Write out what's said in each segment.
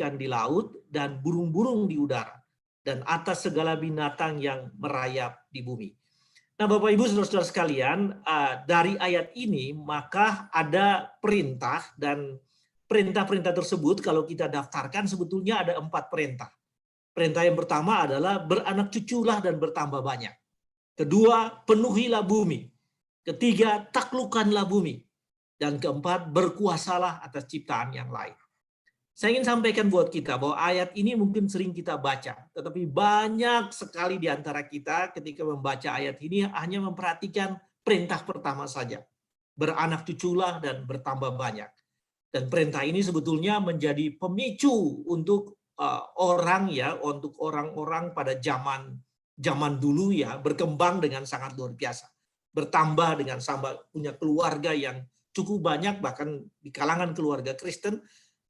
ikan di laut dan burung-burung di udara, dan atas segala binatang yang merayap di bumi. Nah, Bapak Ibu Saudara-saudara sekalian, dari ayat ini maka ada perintah, dan perintah-perintah tersebut kalau kita daftarkan sebetulnya ada 4 perintah. Perintah yang pertama adalah beranak cuculah dan bertambah banyak. Kedua, penuhilah bumi. Ketiga, taklukkanlah bumi. Dan keempat, berkuasalah atas ciptaan yang lain. Saya ingin sampaikan buat kita bahwa ayat ini mungkin sering kita baca, tetapi banyak sekali di antara kita ketika membaca ayat ini hanya memperhatikan perintah pertama saja. Beranak cuculah dan bertambah banyak. Dan perintah ini sebetulnya menjadi pemicu untuk untuk orang-orang pada zaman dulu ya, berkembang dengan sangat luar biasa. Bertambah dengan punya keluarga yang cukup banyak, bahkan di kalangan keluarga Kristen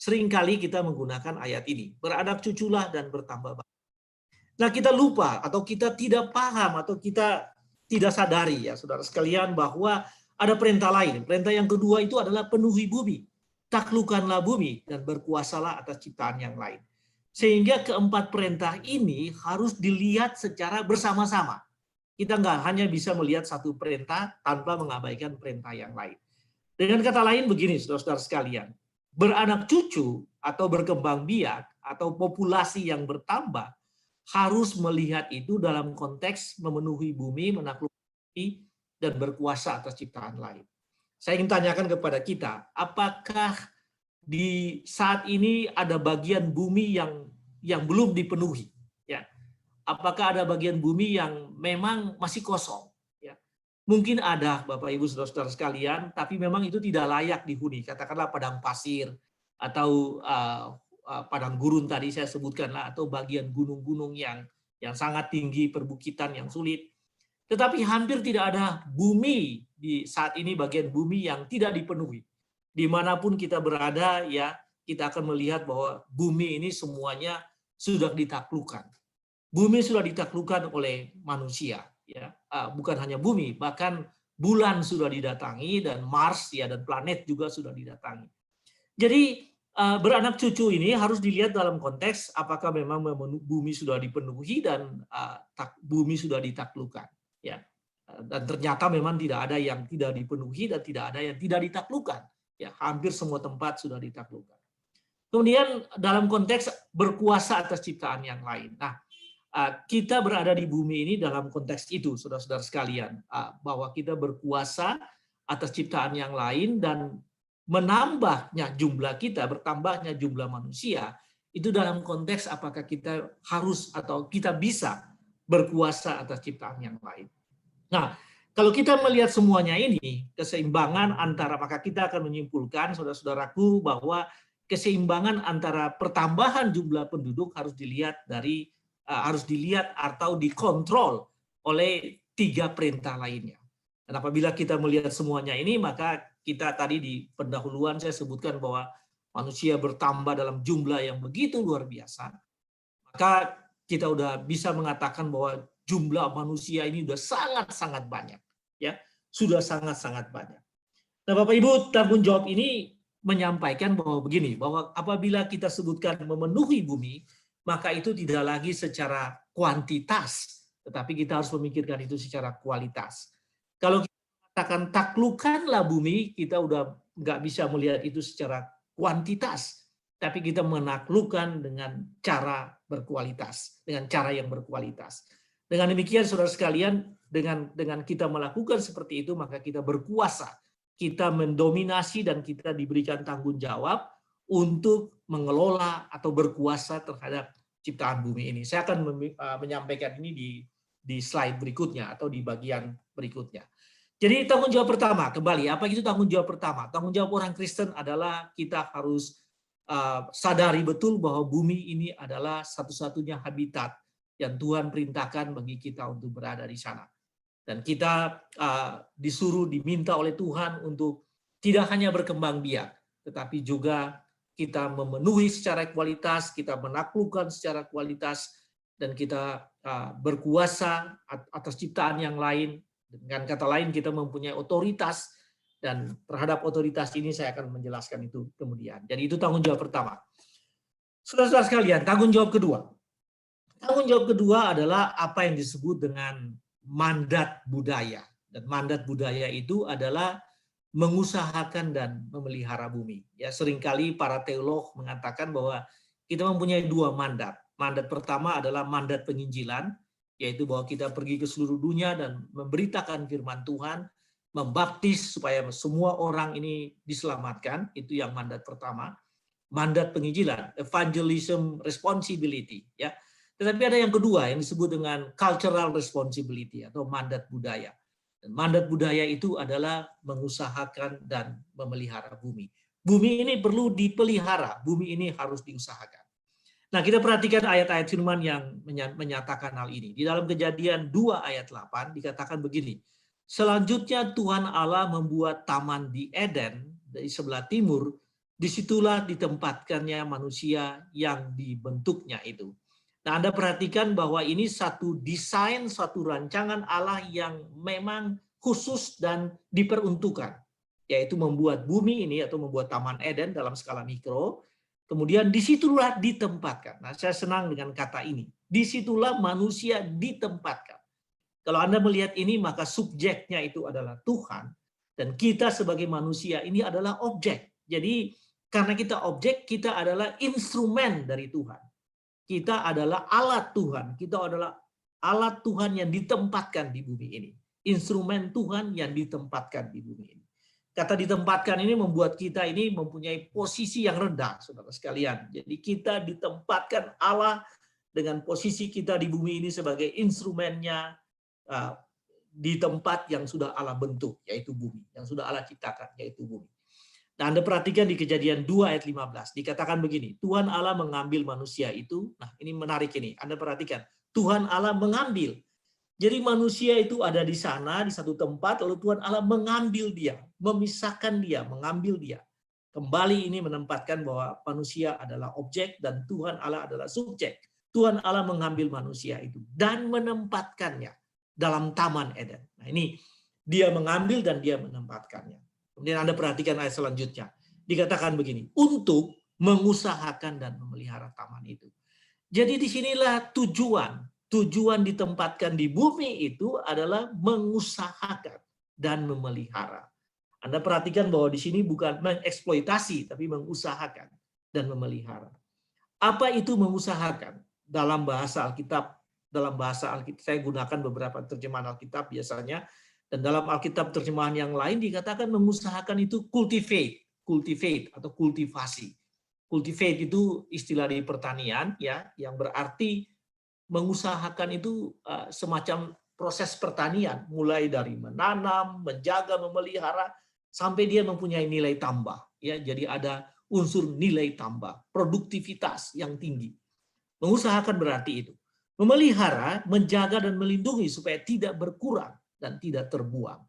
seringkali kita menggunakan ayat ini, beranak cuculah dan bertambah banyak. Nah, kita lupa atau kita tidak paham atau kita tidak sadari ya saudara sekalian bahwa ada perintah lain. Perintah yang kedua itu adalah penuhi bumi, taklukkanlah bumi dan berkuasalah atas ciptaan yang lain. Sehingga keempat perintah ini harus dilihat secara bersama-sama. Kita nggak hanya bisa melihat satu perintah tanpa mengabaikan perintah yang lain. Dengan kata lain begini saudara-saudara sekalian, beranak cucu atau berkembang biak atau populasi yang bertambah harus melihat itu dalam konteks memenuhi bumi, menaklukkan bumi, dan berkuasa atas ciptaan lain. Saya ingin tanyakan kepada kita, apakah di saat ini ada bagian bumi yang belum dipenuhi? Ya, apakah ada bagian bumi yang memang masih kosong? Mungkin ada Bapak Ibu Saudara-saudara sekalian, tapi memang itu tidak layak dihuni. Katakanlah padang pasir atau padang gurun tadi saya sebutkanlah, atau bagian gunung-gunung yang sangat tinggi, perbukitan yang sulit. Tetapi hampir tidak ada bumi di saat ini, bagian bumi yang tidak dipenuhi. Dimanapun kita berada ya, kita akan melihat bahwa bumi ini semuanya sudah ditaklukkan. Bumi sudah ditaklukkan oleh manusia. Ya, bukan hanya bumi, bahkan bulan sudah didatangi, dan Mars ya, dan planet juga sudah didatangi. Jadi beranak cucu ini harus dilihat dalam konteks apakah memang bumi sudah dipenuhi dan bumi sudah ditaklukkan. Ya, dan ternyata memang tidak ada yang tidak dipenuhi dan tidak ada yang tidak ditaklukkan. Ya, hampir semua tempat sudah ditaklukkan. Kemudian dalam konteks berkuasa atas ciptaan yang lain. Nah, kita berada di bumi ini dalam konteks itu, saudara-saudara sekalian, bahwa kita berkuasa atas ciptaan yang lain, dan menambahnya jumlah kita, bertambahnya jumlah manusia, itu dalam konteks apakah kita harus atau kita bisa berkuasa atas ciptaan yang lain. Nah, kalau kita melihat semuanya ini, keseimbangan antara, maka kita akan menyimpulkan, saudara-saudaraku, bahwa keseimbangan antara pertambahan jumlah penduduk harus dilihat atau dikontrol oleh 3 perintah lainnya. Dan apabila kita melihat semuanya ini, maka kita tadi di pendahuluan saya sebutkan bahwa manusia bertambah dalam jumlah yang begitu luar biasa, maka kita udah bisa mengatakan bahwa jumlah manusia ini sudah sangat-sangat banyak, ya, sudah sangat-sangat banyak. Nah, Bapak Ibu, tanggung jawab ini menyampaikan bahwa begini, bahwa apabila kita sebutkan memenuhi bumi, maka itu tidak lagi secara kuantitas, tetapi kita harus memikirkan itu secara kualitas. Kalau kita katakan taklukkanlah bumi, kita udah nggak bisa melihat itu secara kuantitas, tapi kita menaklukkan dengan cara berkualitas, dengan cara yang berkualitas. Dengan demikian, saudara sekalian, dengan kita melakukan seperti itu, maka kita berkuasa, kita mendominasi, dan kita diberikan tanggung jawab untuk mengelola atau berkuasa terhadap ciptaan bumi ini. Saya akan menyampaikan ini di slide berikutnya atau di bagian berikutnya. Jadi tanggung jawab pertama, kembali, apa itu tanggung jawab pertama? Tanggung jawab orang Kristen adalah kita harus sadari betul bahwa bumi ini adalah satu-satunya habitat yang Tuhan perintahkan bagi kita untuk berada di sana. Dan kita diminta oleh Tuhan untuk tidak hanya berkembang biak, tetapi juga kita memenuhi secara kualitas, kita menaklukkan secara kualitas, dan kita berkuasa atas ciptaan yang lain. Dengan kata lain, kita mempunyai otoritas, dan terhadap otoritas ini saya akan menjelaskan itu kemudian. Jadi itu tanggung jawab pertama. Saudara-saudara sekalian, tanggung jawab kedua. Tanggung jawab kedua adalah apa yang disebut dengan mandat budaya. Dan mandat budaya itu adalah mengusahakan dan memelihara bumi. Ya, seringkali para teolog mengatakan bahwa kita mempunyai dua mandat. Mandat pertama adalah mandat penginjilan, yaitu bahwa kita pergi ke seluruh dunia dan memberitakan firman Tuhan, membaptis supaya semua orang ini diselamatkan. Itu yang mandat pertama. Mandat penginjilan, evangelism responsibility, ya. Tetapi ada yang kedua yang disebut dengan cultural responsibility atau mandat budaya. Dan mandat budaya itu adalah mengusahakan dan memelihara bumi. Bumi ini perlu dipelihara, bumi ini harus diusahakan. Nah, kita perhatikan ayat-ayat firman yang menyatakan hal ini. Di dalam Kejadian 2 ayat 8 dikatakan begini. Selanjutnya Tuhan Allah membuat taman di Eden di sebelah timur, disitulah ditempatkannya manusia yang dibentuknya itu. Nah, Anda perhatikan bahwa ini satu desain, satu rancangan Allah yang memang khusus dan diperuntukkan, yaitu membuat bumi ini atau membuat Taman Eden dalam skala mikro, kemudian disitulah ditempatkan. Nah, saya senang dengan kata ini. Disitulah manusia ditempatkan. Kalau Anda melihat ini, maka subjeknya itu adalah Tuhan, dan kita sebagai manusia ini adalah objek. Jadi, karena kita objek, kita adalah instrumen dari Tuhan. Kita adalah alat Tuhan. Kita adalah alat Tuhan yang ditempatkan di bumi ini. Instrumen Tuhan yang ditempatkan di bumi ini. Kata ditempatkan ini membuat kita ini mempunyai posisi yang rendah, saudara sekalian. Jadi kita ditempatkan Allah dengan posisi kita di bumi ini sebagai instrumennya di tempat yang sudah Allah bentuk, yaitu bumi. Yang sudah Allah ciptakan, yaitu bumi. Nah, Anda perhatikan di Kejadian 2 ayat 15, dikatakan begini, Tuhan Allah mengambil manusia itu, nah ini menarik ini, Anda perhatikan, Tuhan Allah mengambil. Jadi manusia itu ada di sana, di satu tempat, lalu Tuhan Allah mengambil dia, memisahkan dia, mengambil dia. Kembali ini menempatkan bahwa manusia adalah objek dan Tuhan Allah adalah subjek. Tuhan Allah mengambil manusia itu dan menempatkannya dalam Taman Eden. Nah ini, dia mengambil dan dia menempatkannya. Kemudian Anda perhatikan ayat selanjutnya. Dikatakan begini, untuk mengusahakan dan memelihara taman itu. Jadi disinilah tujuan ditempatkan di bumi itu adalah mengusahakan dan memelihara. Anda perhatikan bahwa di sini bukan mengeksploitasi, tapi mengusahakan dan memelihara. Apa itu mengusahakan? Dalam bahasa Alkitab, saya gunakan beberapa terjemahan Alkitab biasanya, dan dalam Alkitab terjemahan yang lain dikatakan mengusahakan itu cultivate atau kultivasi. Cultivate itu istilah di pertanian ya, yang berarti mengusahakan itu semacam proses pertanian, mulai dari menanam, menjaga, memelihara sampai dia mempunyai nilai tambah ya. Jadi ada unsur nilai tambah, produktivitas yang tinggi. Mengusahakan berarti itu. Memelihara, menjaga dan melindungi supaya tidak berkurang dan tidak terbuang.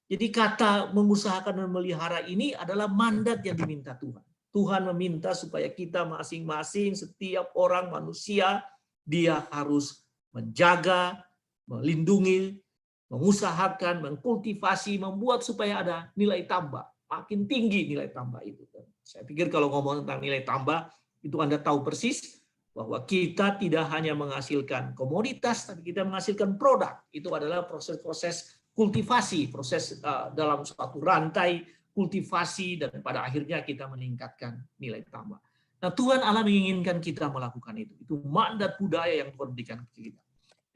Jadi kata mengusahakan dan memelihara ini adalah mandat yang diminta Tuhan. Tuhan meminta supaya kita masing-masing, setiap orang manusia, dia harus menjaga, melindungi, mengusahakan, mengkultivasi, membuat supaya ada nilai tambah. Makin tinggi nilai tambah itu. Saya pikir kalau ngomong tentang nilai tambah, itu Anda tahu persis bahwa kita tidak hanya menghasilkan komoditas, tapi kita menghasilkan produk. Itu adalah proses-proses kultivasi, proses dalam suatu rantai kultivasi, dan pada akhirnya kita meningkatkan nilai tambah. Nah, Tuhan Allah menginginkan kita melakukan itu. Itu mandat budaya yang Tuhan berikan ke kita.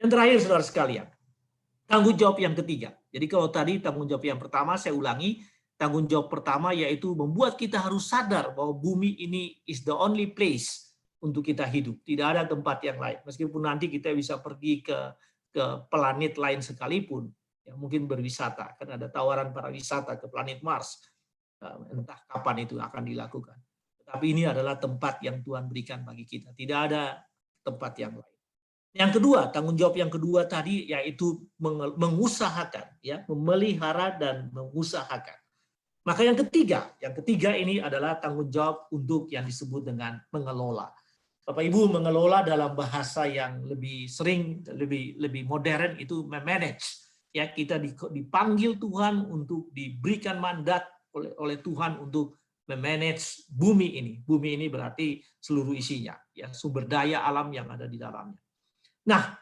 Yang terakhir, saudara sekalian, tanggung jawab yang ketiga. Jadi kalau tadi tanggung jawab yang pertama, saya ulangi, tanggung jawab pertama yaitu membuat kita harus sadar bahwa bumi ini is the only place untuk kita hidup. Tidak ada tempat yang lain. Meskipun nanti kita bisa pergi ke planet lain sekalipun, ya mungkin berwisata, kan ada tawaran para wisata ke planet Mars. Entah kapan itu akan dilakukan. Tapi ini adalah tempat yang Tuhan berikan bagi kita. Tidak ada tempat yang lain. Yang kedua, tanggung jawab yang kedua tadi yaitu mengusahakan, ya, memelihara dan mengusahakan. Maka yang ketiga ini adalah tanggung jawab untuk yang disebut dengan mengelola. Bapak Ibu, mengelola dalam bahasa yang lebih sering, lebih modern itu manage. Ya, kita dipanggil Tuhan untuk diberikan mandat oleh Tuhan untuk memanage bumi ini. Bumi ini berarti seluruh isinya, ya, sumber daya alam yang ada di dalamnya. Nah,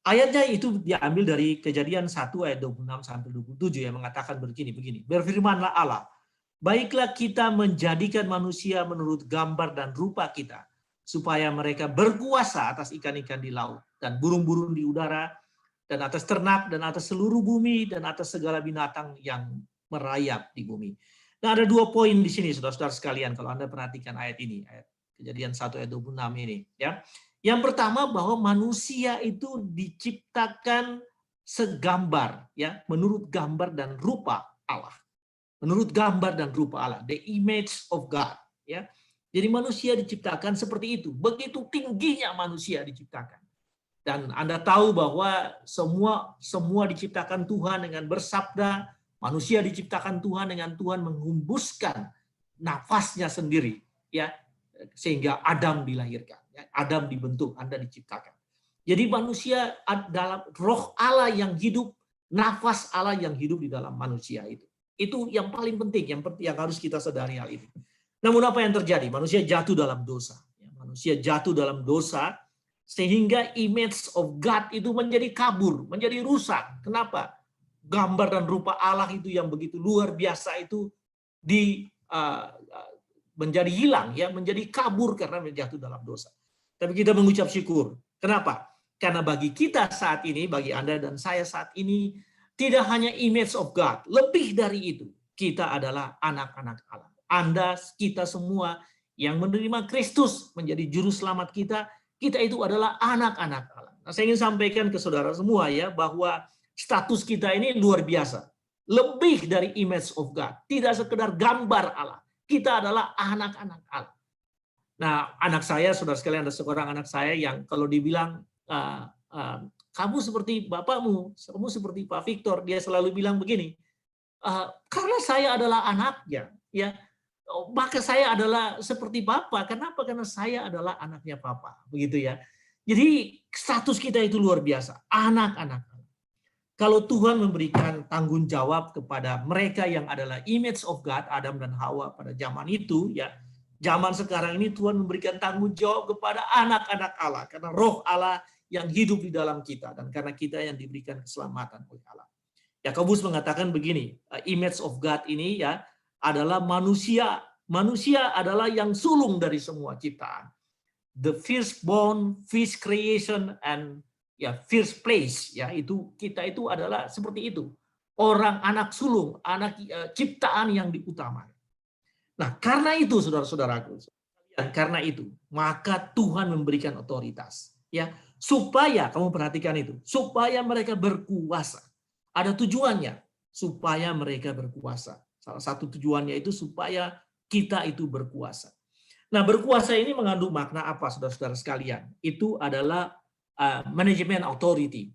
ayatnya itu diambil dari Kejadian 1 ayat 26 sampai 27 yang mengatakan begini. Berfirmanlah Allah, baiklah kita menjadikan manusia menurut gambar dan rupa kita, supaya mereka berkuasa atas ikan-ikan di laut dan burung-burung di udara, dan atas ternak, dan atas seluruh bumi, dan atas segala binatang yang merayap di bumi. Nah, ada 2 poin di sini, saudara-saudara sekalian, kalau Anda perhatikan ayat ini, ayat Kejadian 1 ayat 26 ini. Ya. Yang pertama, bahwa manusia itu diciptakan segambar, ya, menurut gambar dan rupa Allah. Menurut gambar dan rupa Allah, the image of God. Ya. Jadi manusia diciptakan seperti itu, begitu tingginya manusia diciptakan. Dan Anda tahu bahwa semua diciptakan Tuhan dengan bersabda, manusia diciptakan Tuhan dengan Tuhan menghembuskan nafasnya sendiri, ya, sehingga Adam dilahirkan, ya, Adam dibentuk, Anda diciptakan. Jadi manusia dalam roh Allah yang hidup, nafas Allah yang hidup di dalam manusia itu. Itu yang paling penting, yang harus kita sadari hal ini. Namun apa yang terjadi? Manusia jatuh dalam dosa. Manusia jatuh dalam dosa, sehingga image of God itu menjadi kabur, menjadi rusak. Kenapa? Gambar dan rupa Allah itu yang begitu luar biasa itu menjadi hilang, ya, menjadi kabur karena jatuh dalam dosa. Tapi kita mengucap syukur. Kenapa? Karena bagi kita saat ini, bagi Anda dan saya saat ini, tidak hanya image of God, lebih dari itu, kita adalah anak-anak Allah. Anda, kita semua yang menerima Kristus menjadi juru selamat kita itu adalah anak-anak Allah. Nah, saya ingin sampaikan ke saudara semua, ya, bahwa status kita ini luar biasa. Lebih dari image of God. Tidak sekedar gambar Allah. Kita adalah anak-anak Allah. Nah, anak saya, saudara sekalian, ada seorang anak saya yang kalau dibilang, kamu seperti bapakmu, kamu seperti Pak Victor, dia selalu bilang begini, karena saya adalah anaknya, ya, maka saya adalah seperti Papa. Kenapa? Karena saya adalah anaknya Papa. Begitu, ya. Jadi status kita itu luar biasa. Anak-anak. Kalau Tuhan memberikan tanggung jawab kepada mereka yang adalah image of God, Adam dan Hawa pada zaman itu, ya, zaman sekarang ini Tuhan memberikan tanggung jawab kepada anak-anak Allah. Karena roh Allah yang hidup di dalam kita. Dan karena kita yang diberikan keselamatan oleh Allah. Yakobus mengatakan begini, image of God ini, ya, adalah manusia. Manusia adalah yang sulung dari semua ciptaan. The firstborn, first creation, and first place. Ya, itu kita itu adalah seperti itu. Orang anak sulung, anak ciptaan yang diutamakan. Nah, karena itu, saudara-saudaraku, karena itu, maka Tuhan memberikan otoritas. Ya, supaya kamu perhatikan itu, supaya mereka berkuasa. Ada tujuannya, supaya mereka berkuasa. Salah satu tujuannya itu supaya kita itu berkuasa. Nah, berkuasa ini mengandung makna apa, saudara-saudara sekalian? Itu adalah manajemen authority.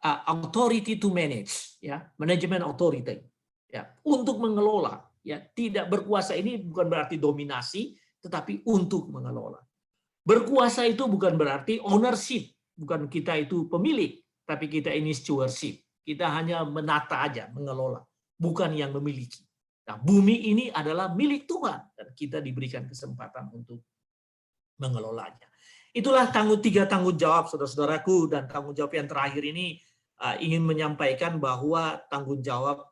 Authority to manage, ya, manajemen authority. Ya, untuk mengelola, ya, tidak berkuasa ini bukan berarti dominasi, tetapi untuk mengelola. Berkuasa itu bukan berarti ownership, bukan kita itu pemilik, tapi kita ini stewardship. Kita hanya menata aja, mengelola. Bukan yang memiliki. Nah, bumi ini adalah milik Tuhan dan kita diberikan kesempatan untuk mengelolanya. Itulah 3 tanggung jawab, saudara-saudaraku, dan tanggung jawab yang terakhir ini ingin menyampaikan bahwa tanggung jawab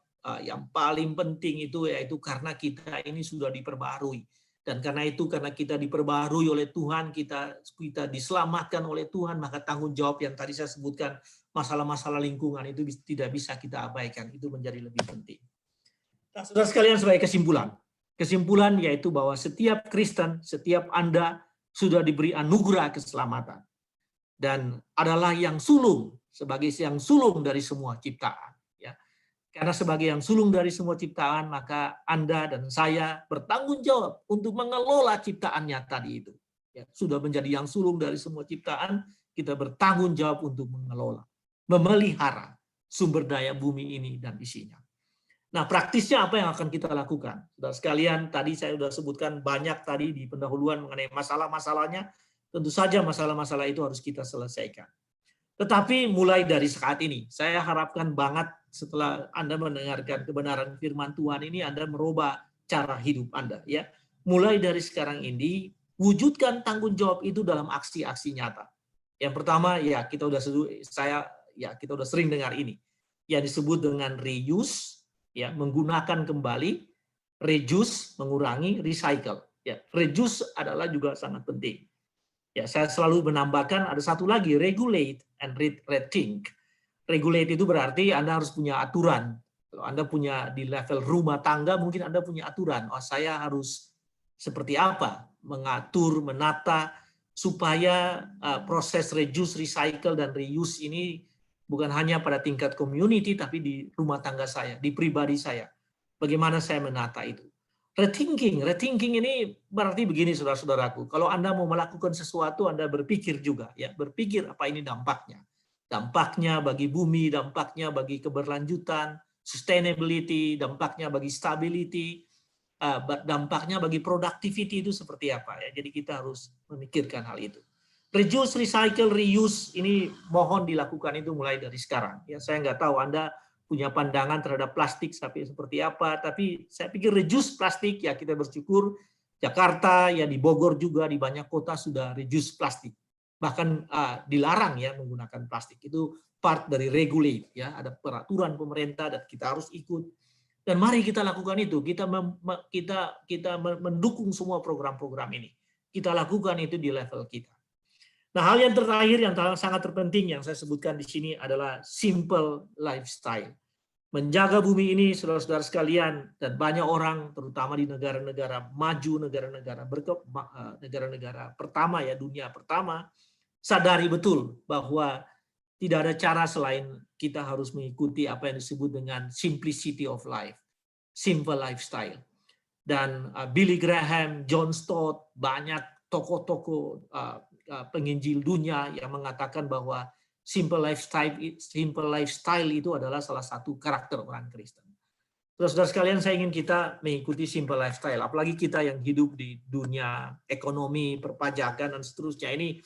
yang paling penting itu yaitu karena kita ini sudah diperbarui. Dan karena itu, karena kita diperbarui oleh Tuhan, kita diselamatkan oleh Tuhan, maka tanggung jawab yang tadi saya sebutkan, masalah-masalah lingkungan itu tidak bisa kita abaikan. Itu menjadi lebih penting. Nah, saudara sekalian, sebagai kesimpulan yaitu bahwa setiap Kristen, setiap Anda sudah diberi anugerah keselamatan dan adalah yang sulung, sebagai yang sulung dari semua ciptaan. Ya. Karena sebagai yang sulung dari semua ciptaan, maka Anda dan saya bertanggung jawab untuk mengelola ciptaannya tadi itu. Ya, sudah menjadi yang sulung dari semua ciptaan, kita bertanggung jawab untuk mengelola, memelihara sumber daya bumi ini dan isinya. Nah, praktisnya apa yang akan kita lakukan? Saudara sekalian, tadi saya sudah sebutkan banyak tadi di pendahuluan mengenai masalah-masalahnya. Tentu saja masalah-masalah itu harus kita selesaikan. Tetapi mulai dari saat ini, saya harapkan banget setelah Anda mendengarkan kebenaran firman Tuhan ini, Anda merubah cara hidup Anda, ya. Mulai dari sekarang ini, wujudkan tanggung jawab itu dalam aksi-aksi nyata. Yang pertama, ya kita udah sering dengar ini, yang disebut dengan reuse, ya, menggunakan kembali, reduce, mengurangi, recycle. Ya, reduce adalah juga sangat penting. Ya, saya selalu menambahkan ada satu lagi, regulate and rethink. Regulate itu berarti Anda harus punya aturan. Kalau Anda punya di level rumah tangga, mungkin Anda punya aturan. Oh, saya harus seperti apa mengatur, menata supaya proses reduce, recycle, dan reuse ini bukan hanya pada tingkat community, tapi di rumah tangga saya, di pribadi saya. Bagaimana saya menata itu. Rethinking ini berarti begini, saudara-saudaraku. Kalau Anda mau melakukan sesuatu, Anda berpikir juga, ya, berpikir apa ini dampaknya. Dampaknya bagi bumi, dampaknya bagi keberlanjutan, sustainability, dampaknya bagi stability, dampaknya bagi productivity itu seperti apa, ya. Jadi kita harus memikirkan hal itu. Reduce, recycle, reuse ini mohon dilakukan itu mulai dari sekarang. Ya, saya nggak tahu Anda punya pandangan terhadap plastik seperti apa, tapi saya pikir reduce plastik, ya kita bersyukur Jakarta, ya di Bogor juga, di banyak kota sudah reduce plastik. Bahkan dilarang ya menggunakan plastik. Itu part dari regulate, ya, ada peraturan pemerintah dan kita harus ikut. Dan mari kita lakukan itu. Kita mendukung semua program-program ini. Kita lakukan itu di level kita. Nah, hal yang terakhir yang sangat terpenting yang saya sebutkan di sini adalah simple lifestyle. Menjaga bumi ini, saudara-saudara sekalian, dan banyak orang, terutama di negara-negara maju, negara-negara pertama, ya, dunia pertama, sadari betul bahwa tidak ada cara selain kita harus mengikuti apa yang disebut dengan simplicity of life, simple lifestyle. Dan Billy Graham, John Stott, banyak tokoh-tokoh penginjil dunia yang mengatakan bahwa simple lifestyle itu adalah salah satu karakter orang Kristen. Saudara-saudara sekalian, saya ingin kita mengikuti simple lifestyle, apalagi kita yang hidup di dunia ekonomi, perpajakan, dan seterusnya ini,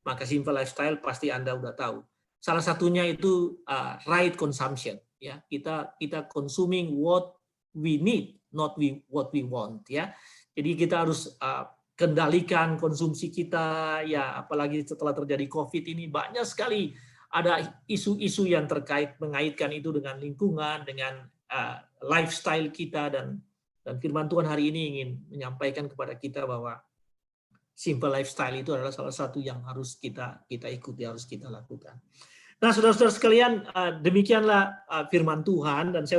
maka simple lifestyle pasti Anda udah tahu. Salah satunya itu right consumption, ya. Kita consuming what we need, not what we want, ya. Jadi kita harus kendalikan konsumsi kita, ya, apalagi setelah terjadi COVID ini banyak sekali ada isu-isu yang mengaitkan itu dengan lingkungan, dengan lifestyle kita, dan firman Tuhan hari ini ingin menyampaikan kepada kita bahwa simple lifestyle itu adalah salah satu yang harus kita ikuti, harus kita lakukan. Nah, saudara-saudara sekalian, demikianlah firman Tuhan, dan saya